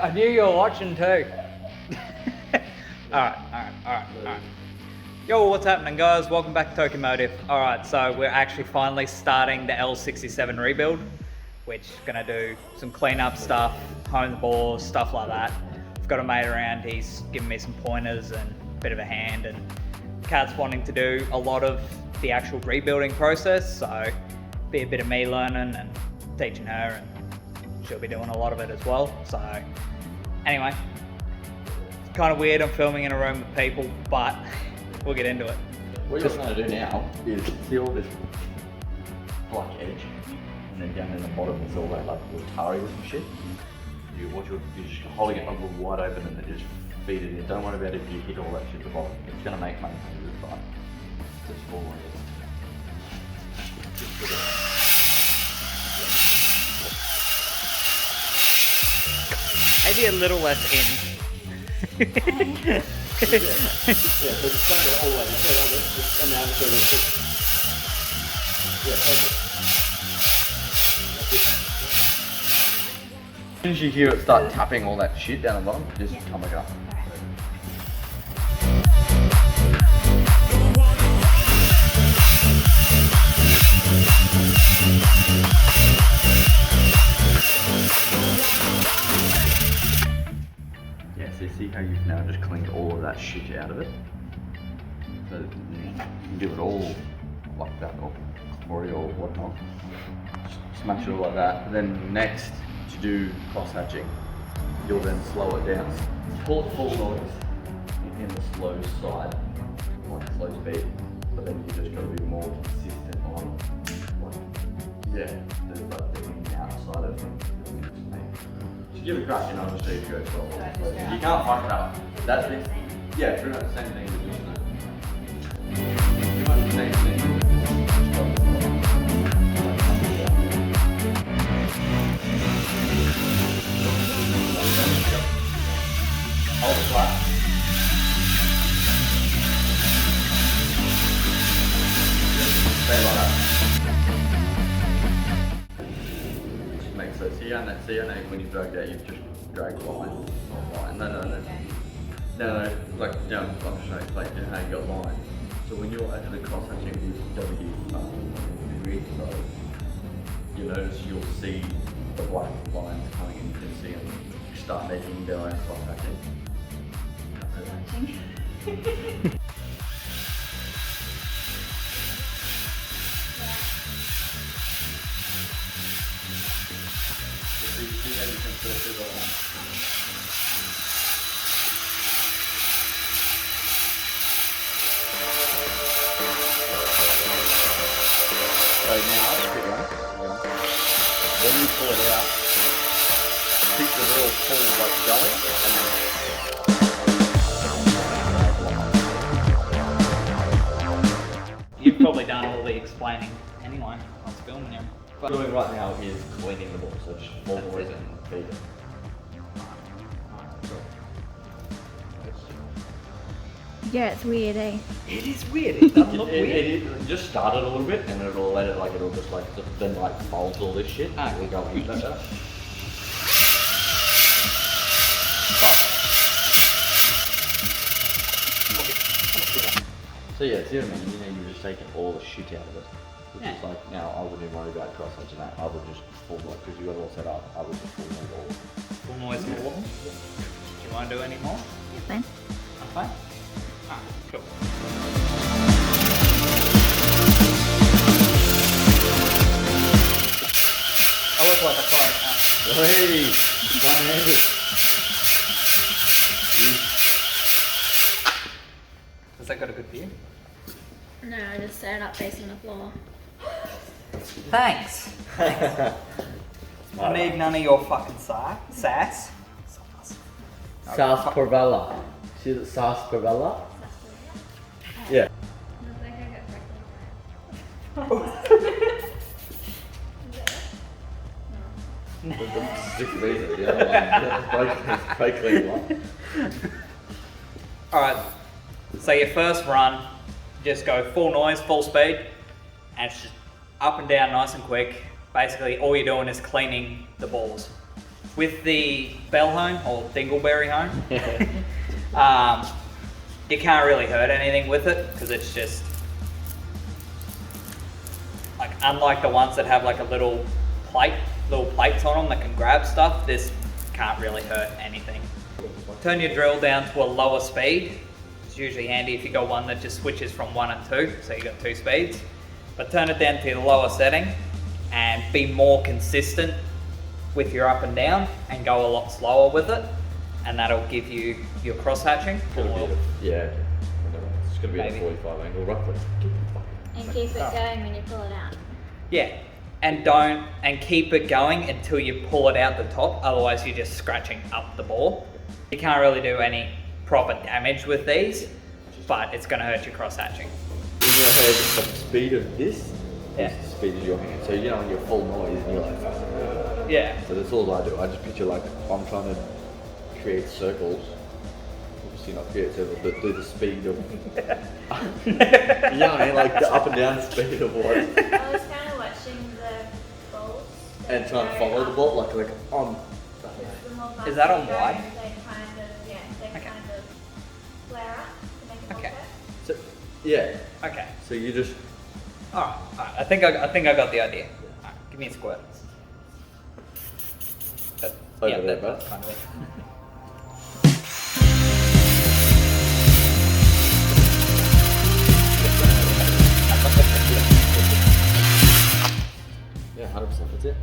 I knew you were watching too. Alright. Yo, what's happening guys? Welcome back to Tokimotive. Alright, so we're actually finally starting the L67 rebuild, which is gonna do some cleanup stuff, hone the bores, stuff like that. I've got a mate around, he's giving me some pointers and a bit of a hand, and Kat's wanting to do a lot of the actual rebuilding process, so be a bit of me learning and teaching her, and she'll be doing a lot of it as well. So anyway, it's kind of weird I'm filming in a room with people, but we'll get into it. What you're trying to do now is see all this black edge, and then down in the bottom is all that like little tarry and some shit. You're just holding it a little wide open and then just feed it in. Don't worry about if you hit all that shit at the bottom. It's going to make money for you, but just fall on it. Maybe a little less in. Yeah, so just don't go all the way. Just around so that's yeah, perfect. As soon as you hear it start tapping all that shit down the bottom, just come it up. Yeah, so see how you've now just cleaned all of that shit out of it? So you can do it all like that, or whatnot. Smash it all like that. And then next, to do cross hatching, you'll then slow it down. Pull it full noise in the slow side, like slow speed, but then you just got to be more consistent on, like, the in and out side of things. So give it a crack and I'll just show you to go slow. You can't fuck it up. That's it. Yeah, pretty much the same thing as this. Pretty much the same thing. Hold it flat. Stay like that. Just make so see how when you drag that, you've just dragged line. Not line. No, like down, I'm just trying to explain how you got line. So when you're actually cross hatching with W, so you notice you'll see the black lines coming in, you can see them start making their own cross hatching. So now, when you pull it out, keep the real pull like going, and then You've probably done all the explaining anyway. I was filming you. what we're doing right now is cleaning the ball, so just more boys and feed it. Yeah, it's weird, eh? It is weird. It doesn't look weird. It just started a little bit, and it'll let it it'll just like then like folds all this shit. We'll go like that. So yeah, see what I mean? You're just taking all the shit out of it. Which is like, now I wouldn't even worry about cross hatching that. I would just full like, because you got it all set up, I would just full noise all. Full noise more. Do you want to do any more? Yeah, fine. Okay. Ah, cool. I look like a pro. Hey! One-handed! Has that got a good view? No, I just set it up facing the floor. Thanks. I need none of your fucking sass. Sarsaparilla. See the sarsaparilla? Yeah. Alright, so your first run, just go full noise, full speed, and it's just up and down nice and quick. Basically all you're doing is cleaning the balls. With the bell hone or dingleberry hone, you can't really hurt anything with it because it's just like, unlike the ones that have like a little plates on them that can grab stuff, this can't really hurt anything. Turn your drill down to a lower speed. It's usually handy if you got one that just switches from 1 and 2, so you got 2 speeds. But turn it down to the lower setting and be more consistent with your up and down and go a lot slower with it, and that'll give you your cross hatching. Yeah, it's going to be at a Maybe. 45 angle roughly. And keep it going when you pull it out. Yeah, and keep it going until you pull it out the top, otherwise you're just scratching up the bore. You can't really do any proper damage with these, but it's going to hurt your cross hatching. In your head, the speed of this Yeah. is the speed of your hand. So you know when you're full noise and you're like, Yeah. so that's all I do. I just picture like I'm trying to create circles. Obviously not create circles, but do the speed of. You know what I mean? Like the up and down speed of what. I was kind of watching the bolts. And trying to follow the ball, like on. Is that on wide? They kind of, yeah, they Okay. kind of flare up to make a Okay. bolt So, yeah. Okay. So you just. Alright. I think I got the idea. Alright, give me a squirt. Over there, that's bud. kind of it. Yeah, 100%. That's it.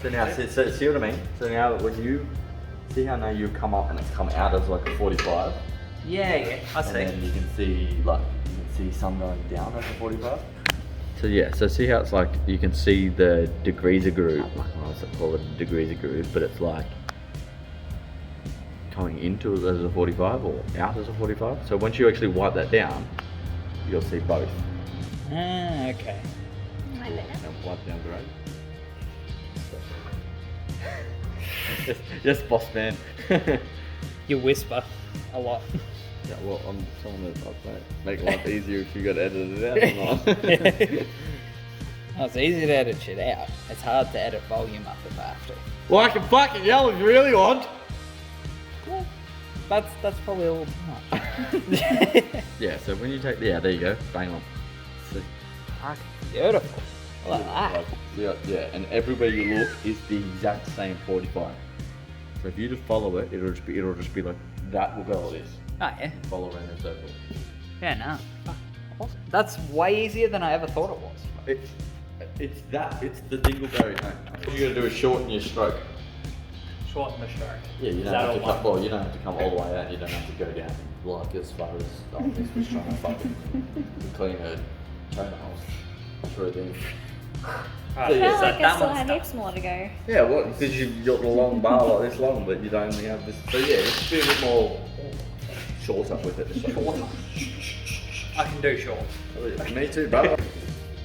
So now, see what I mean? So now, when you see how now you come up and it's come out as like a 45, Yeah, I and see. then you can see some going down as a 45. So yeah, so see how it's like you can see the degrees of groove. Like I was call it degrees of groove, but it's like coming into it as a 45 or out as a 45. So once you actually wipe that down, you'll see both. Ah, okay. My goodness. And wipe down the road. Yes, boss man. You whisper a lot. Yeah, well, I'm trying to make it a lot easier if you got to edit it out or not. Oh, it's easy to edit shit out. It's hard to edit volume up if I have to. Well, I can fucking yell if you really want. Well, that's probably a little much. Yeah, so when you take, yeah, there you go, bang on. See? Fuck, beautiful. Look at that. Like, yeah, and everywhere you look is the exact same 45. So if you just follow it, it'll just be like that will go like this. Oh yeah. Follow around in a circle. Yeah, no. Fuck, awesome. That's way easier than I ever thought it was. It's the dingleberry thing. All you gotta do is shorten your stroke. Shorten the stroke. Yeah, you Is don't that have to all come. one? Well, you don't have to come all the way out. You don't have to go down like as far as this was trying to fucking clean her toenails through them. Right, I feel so like I that still one's have done. heaps more to go. Yeah, well, because you've got the long bar like this long, but you don't only have this. So yeah, it's a bit more shorter with it. Shorter. I can do short. Me too, brother.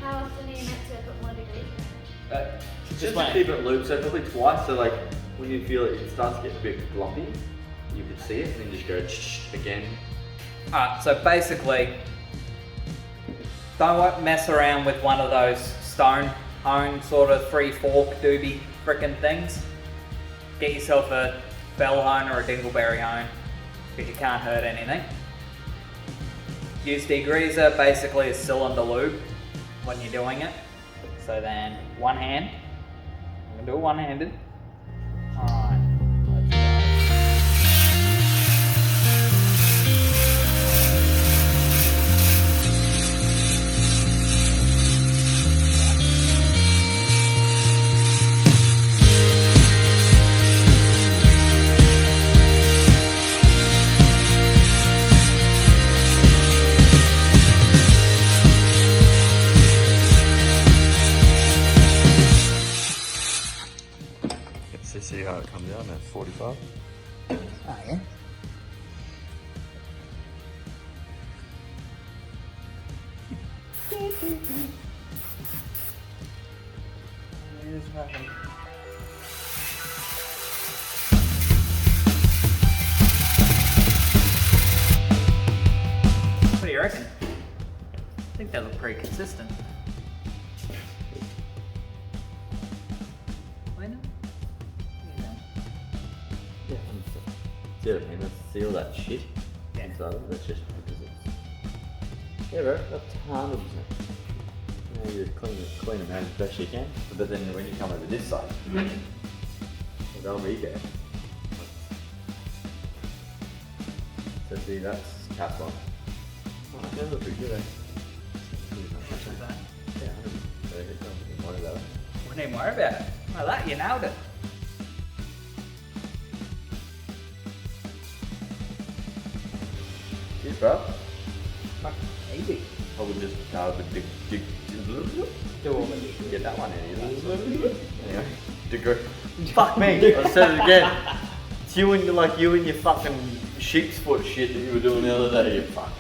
How often are you meant to put more degrees in? Just when- keep it looped, so probably twice. So like when you feel it starts to get a bit gloppy, you can see it, and then just go again. Alright, so basically, don't mess around with one of those stone hone sort of 3-fork doobie frickin' things. Get yourself a bell hone or a dingleberry hone, because you can't hurt anything. Use degreaser basically as cylinder lube when you're doing it. So then one hand, I'm gonna do it one-handed. Alright, let's go. See how it comes out at 45. Oh yeah. What do you reckon? I think they look pretty consistent. Why not? See what I mean? Let's see all that shit Yeah. inside of it. That's just because it's... Yeah bro, that's 100%. You know, you just clean them out as best you can. But then when you come over this side, they'll be there. So see, that's cast one. Oh, that looks pretty good, eh? Which is that? Yeah, don't worry about it. Wouldn't even worry about it. Like that, you nailed it. Cheers, bro. Fucking easy. I would just Do all the dishes. get that one in. Anyway, degree. Fuck me. I said it again. It's you and your fucking sheep's foot shit that you were doing the other day. You fuck.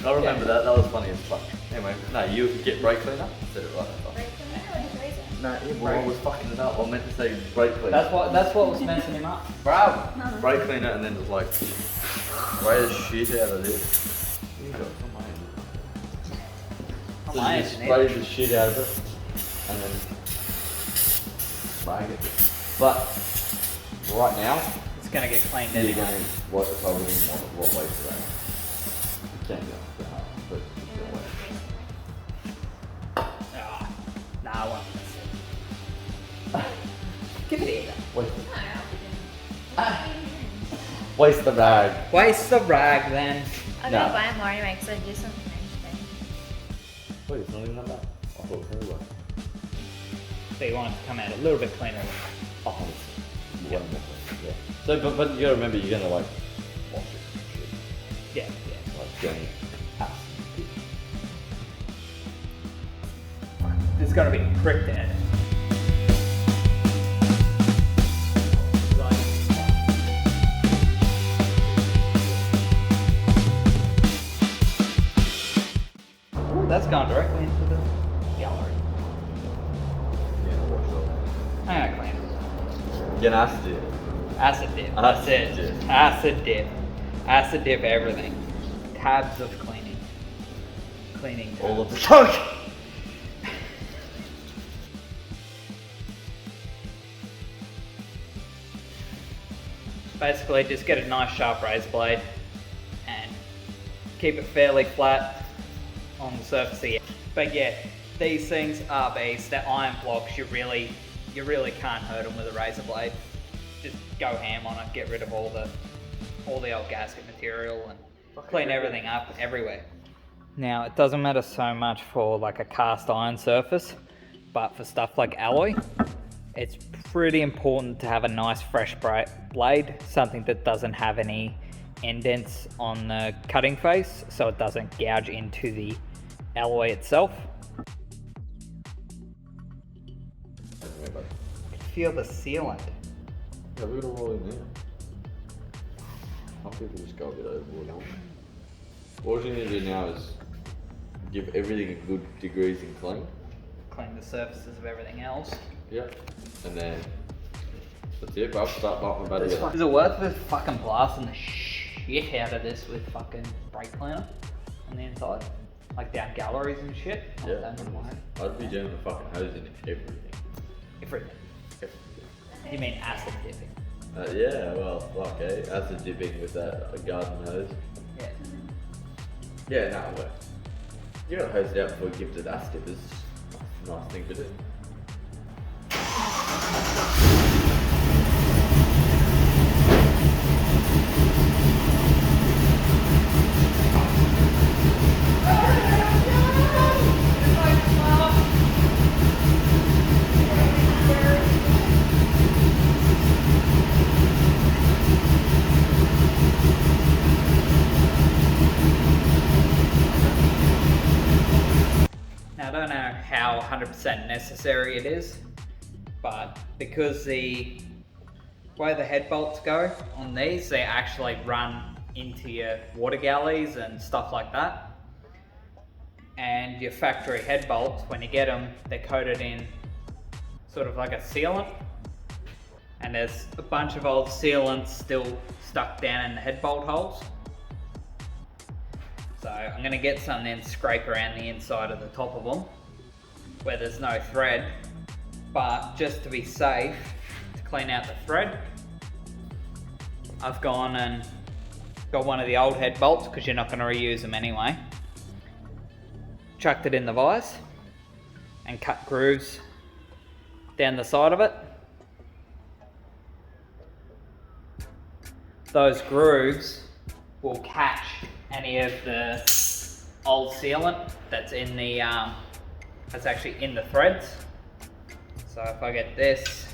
I remember that. That was funny as fuck. Anyway, no, you get brake cleaner. I said it right. Brake cleaner or degreaser? No, yeah, well, I was fucking it up. I meant to say brake cleaner. That's what was messing him up. Bravo. Brake cleaner, and then it was like spray the shit out of this. You got it from my end. Oh, So my you end, spray the shit out of it, and then bag it. But right now, It's gonna get cleaned you're anyway. going what the problem what way today. You can't go that hard, but it's gonna work. Ah, nah, I won't miss it. Give it here. Waste the bag. Waste the rag then. I'm No. gonna buy more anyway because I do something nice Wait, it's not even that bad. I thought it was very well. So you want it to come out a little bit cleaner. Oh, it's one more thing, yeah. So, but you gotta remember, you're gonna like wash it. Yeah, Shit. yeah. Like going ass. There's gotta be a prick there. Ooh, that's gone directly into the gallery. Yeah, wash it off. I'm gonna clean it. Get ass to it. Acid dip. That's Acid it. dip. Acid dip. Acid dip everything. Tabs of cleaning. Cleaning. All of tabs. the talk. Basically, just get a nice sharp razor blade and keep it fairly flat on the surface here. But yeah, these things are beasts. They're iron blocks. You really can't hurt them with a razor blade. Just go ham on it. Get rid of all the old gasket material and clean everything up everywhere. Now, it doesn't matter so much for like a cast iron surface, but for stuff like alloy, it's pretty important to have a nice fresh blade, something that doesn't have any indents on the cutting face, so it doesn't gouge into the alloy itself. Anyway, bud. I can feel the sealant. Yeah, we're gonna roll in there. Some people just go a bit overboard. What you need to do now is give everything a good degreasing clean. Clean the surfaces of everything else. Yep. And then that's it, bro. Start bumping about it. Is it worth it fucking blasting the shit out of this with fucking brake cleaner on the inside? Like down galleries and shit? Yeah. Oh, don't mind. I'd be doing the fucking hose in everything. Everything. Everything. You mean acid dipping? Yeah, well, fuck, eh? Acid dipping with a garden hose. Yeah. Yeah, no, it works. You gotta hose it out before you give it to acid dippers. It's a nice thing to do. Now I don't know how 100% necessary it is, but because the way the head bolts go on these, they actually run into your water galleys and stuff like that. And your factory head bolts, when you get them, they're coated in sort of like a sealant. And there's a bunch of old sealants still stuck down in the head bolt holes. So I'm going to get some then scrape around the inside of the top of them where there's no thread, but just to be safe, to clean out the thread, I've gone and got one of the old head bolts because you're not going to reuse them anyway. Chucked it in the vise and cut grooves down the side of it. Those grooves will catch any of the old sealant that's in the that's actually in the threads. So if I get this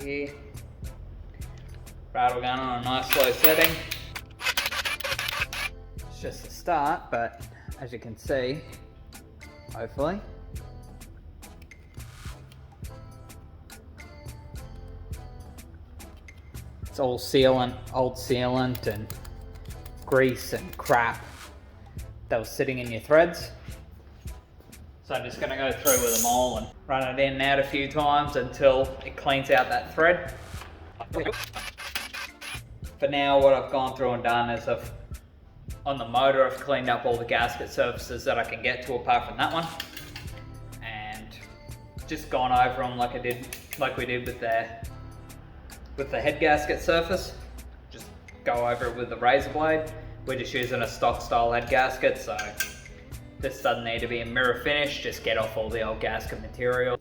here, rattle gun on a nice low setting. It's just a start, but as you can see, hopefully, it's all sealant, old sealant and grease and crap that was sitting in your threads. So I'm just going to go through with them all and run it in and out a few times until it cleans out that thread. For now, what I've gone through and done is on the motor, I've cleaned up all the gasket surfaces that I can get to apart from that one, and just gone over them like we did with the head gasket surface. Just go over it with the razor blade. We're just using a stock style head gasket, so this doesn't need to be a mirror finish. Just get off all the old gasket material.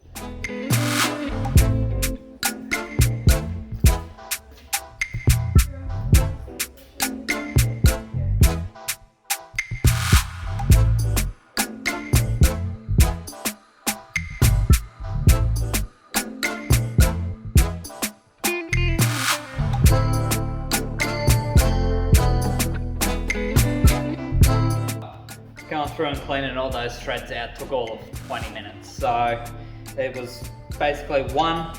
Going through and cleaning all those threads out took all of 20 minutes. So it was basically one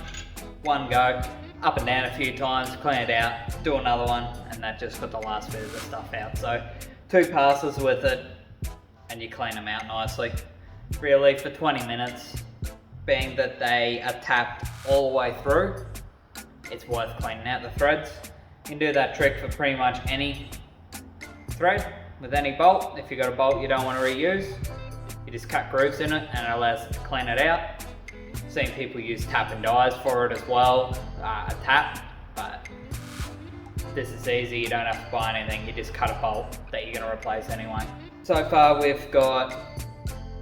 go, up and down a few times, clean it out, do another one, and that just got the last bit of the stuff out. So 2 passes with it, and you clean them out nicely. Really, for 20 minutes, being that they are tapped all the way through, it's worth cleaning out the threads. You can do that trick for pretty much any thread. With any bolt. If you've got a bolt you don't want to reuse, you just cut grooves in it and it allows it to clean it out. I've seen people use tap and dies for it as well, a tap, but this is easy, you don't have to buy anything, you just cut a bolt that you're going to replace anyway. So far we've got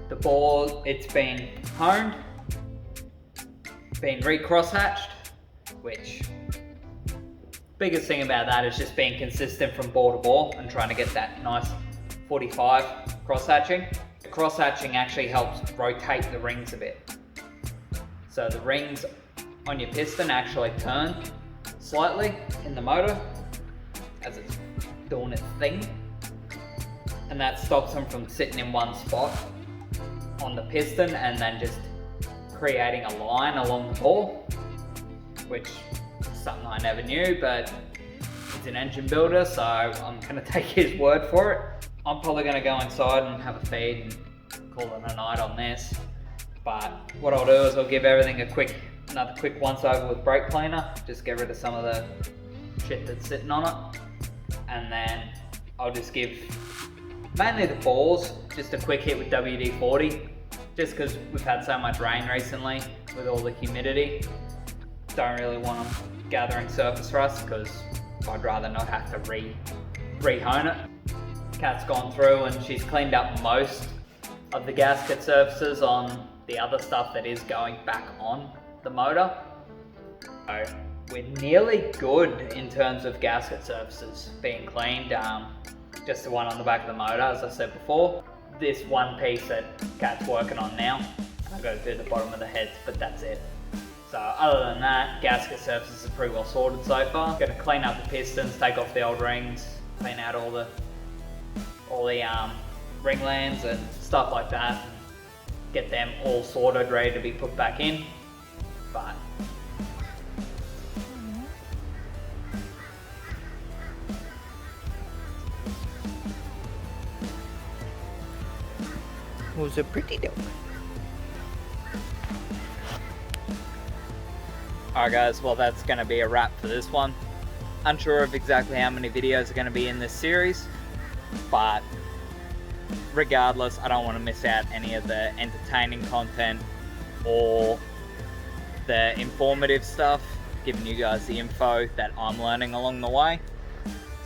the bore, it's been honed, been re-cross hatched, which biggest thing about that is just being consistent from bore to bore and trying to get that nice 45 cross hatching. The cross hatching actually helps rotate the rings a bit. So the rings on your piston actually turn slightly in the motor as it's doing its thing. And that stops them from sitting in one spot on the piston and then just creating a line along the bore, which something I never knew, but he's an engine builder, so I'm going to take his word for it. I'm probably going to go inside and have a feed and call it a night on this. But what I'll do is I'll give everything another quick once over with brake cleaner, just get rid of some of the shit that's sitting on it. And then I'll just give mainly the bores just a quick hit with WD-40, just because we've had so much rain recently with all the humidity. Don't really want them gathering surface rust because I'd rather not have to re-hone it. Kat's gone through and she's cleaned up most of the gasket surfaces on the other stuff that is going back on the motor. So we're nearly good in terms of gasket surfaces being cleaned. Just the one on the back of the motor, as I said before. This one piece that Kat's working on now, and I've got to do the bottom of the heads, but that's it. So other than that, gasket surfaces are pretty well sorted so far. Going to clean up the pistons, take off the old rings, clean out all the ring lands and stuff like that, and get them all sorted, ready to be put back in. But was a pretty dog. alright guys, well that's going to be a wrap for this one. Unsure of exactly how many videos are going to be in this series, but regardless, I don't want to miss out any of the entertaining content or the informative stuff. giving you guys the info that I'm learning along the way.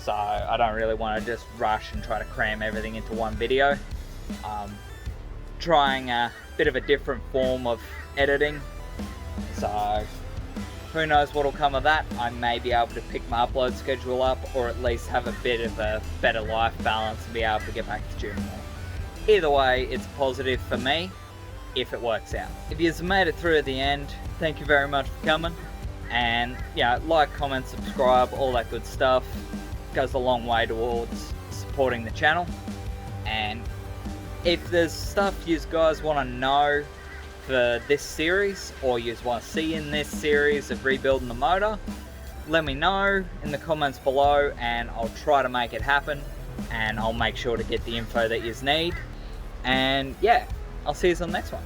So I don't really want to just rush and try to cram everything into one video. Trying a bit of a different form of editing. So who knows what'll come of that. I may be able to pick my upload schedule up, or at least have a bit of a better life balance and be able to get back to gym more. Either way, it's positive for me if it works out. If you've made it through at the end, thank you very much for coming. And yeah, like, comment, subscribe, all that good stuff. Goes a long way towards supporting the channel. And if there's stuff you guys want to know for this series, or you want to see in this series of rebuilding the motor, let me know in the comments below and I'll try to make it happen, and I'll make sure to get the info that you need. And yeah, I'll see you on the next one.